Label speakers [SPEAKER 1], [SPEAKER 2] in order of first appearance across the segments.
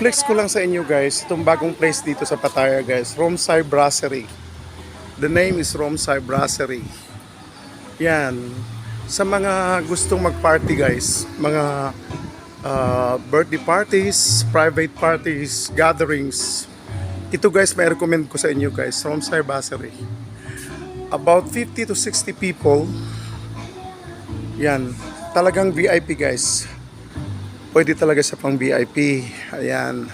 [SPEAKER 1] Flex ko lang sa inyo guys, itong bagong place dito sa Pattaya guys, Romsai Brasserie. The name is Romsai Brasserie. Yan. Sa mga gustong mag-party guys, mga birthday parties, private parties, gatherings. Ito guys, may recommend ko sa inyo guys, Romsai Brasserie. About 50 to 60 people. Yan. Talagang VIP guys. Pwede talaga siya pang VIP. Ayan.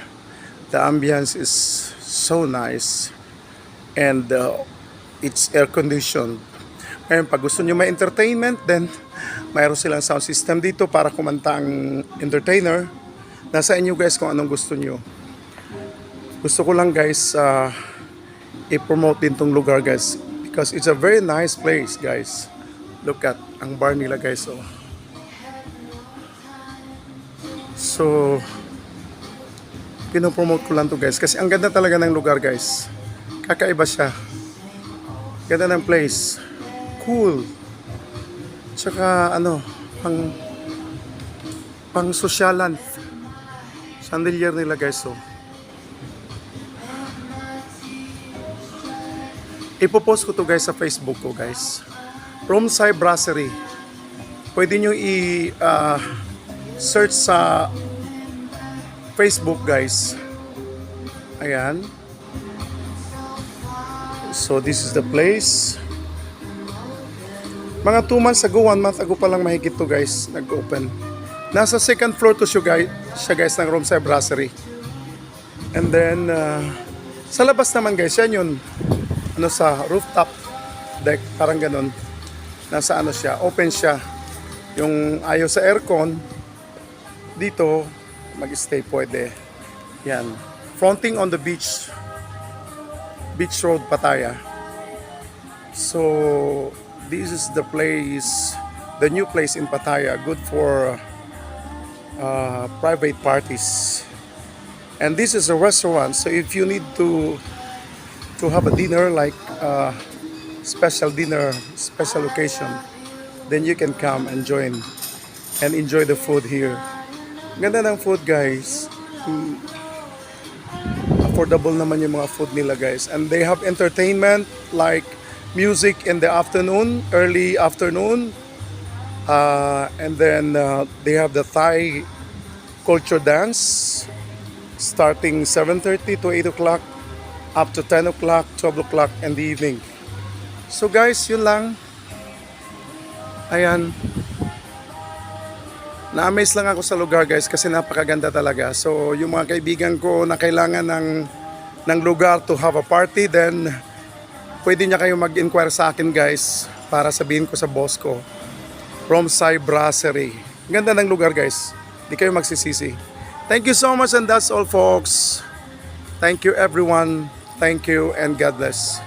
[SPEAKER 1] The ambience is so nice. And it's air conditioned. Ngayon, pag gusto nyo may entertainment, then mayroon silang sound system dito para kumanta ang entertainer. Nasa inyo guys kung anong gusto nyo. Gusto ko lang guys i-promote din tong lugar guys. Because it's a very nice place guys. Look at ang bar nila guys. Oh. So, pinopromote ko lang to guys. Kasi ang ganda talaga ng lugar guys. Kakaiba siya. Ganda ng place. Cool. Tsaka ano, pang sosyalan. Chandelier nila guys. So, ipopost ko to guys sa Facebook ko guys. Romsai Brasserie. Pwede nyo search sa Facebook guys. Ayan. So this is the place. Mga 2 months ago, 1 month ago pa lang mahigit to guys, nag-open. Nasa second floor to siya guys ng Romsai Brasserie. And then sa labas naman guys, yan yun. Ano sa rooftop deck, parang ganun. Nasa ano siya, open siya. Yung ayaw sa aircon, dito mag-stay pwede. Yan. Fronting on the beach. Beach Road, Pattaya. So, this is the place, the new place in Pattaya. Good for private parties. And this is a restaurant. So, if you need to have a dinner like special dinner, special occasion, then you can come and join and enjoy the food here. Ganda ng food guys. Affordable naman yung mga food nila guys. And they have entertainment like music in the afternoon, early afternoon. And then they have the Thai culture dance starting 7:30 to 8 o'clock up to 10 o'clock, 12 o'clock in the evening. So guys, yun lang. Ayan. Na-amaze lang ako sa lugar guys kasi napakaganda talaga. So yung mga kaibigan ko na kailangan ng lugar to have a party, then pwede niya kayo mag-inquire sa akin guys para sabihin ko sa boss ko. Romsai Brasserie. Ganda ng lugar guys. Di kayo magsisisi. Thank you so much and that's all folks. Thank you everyone. Thank you and God bless.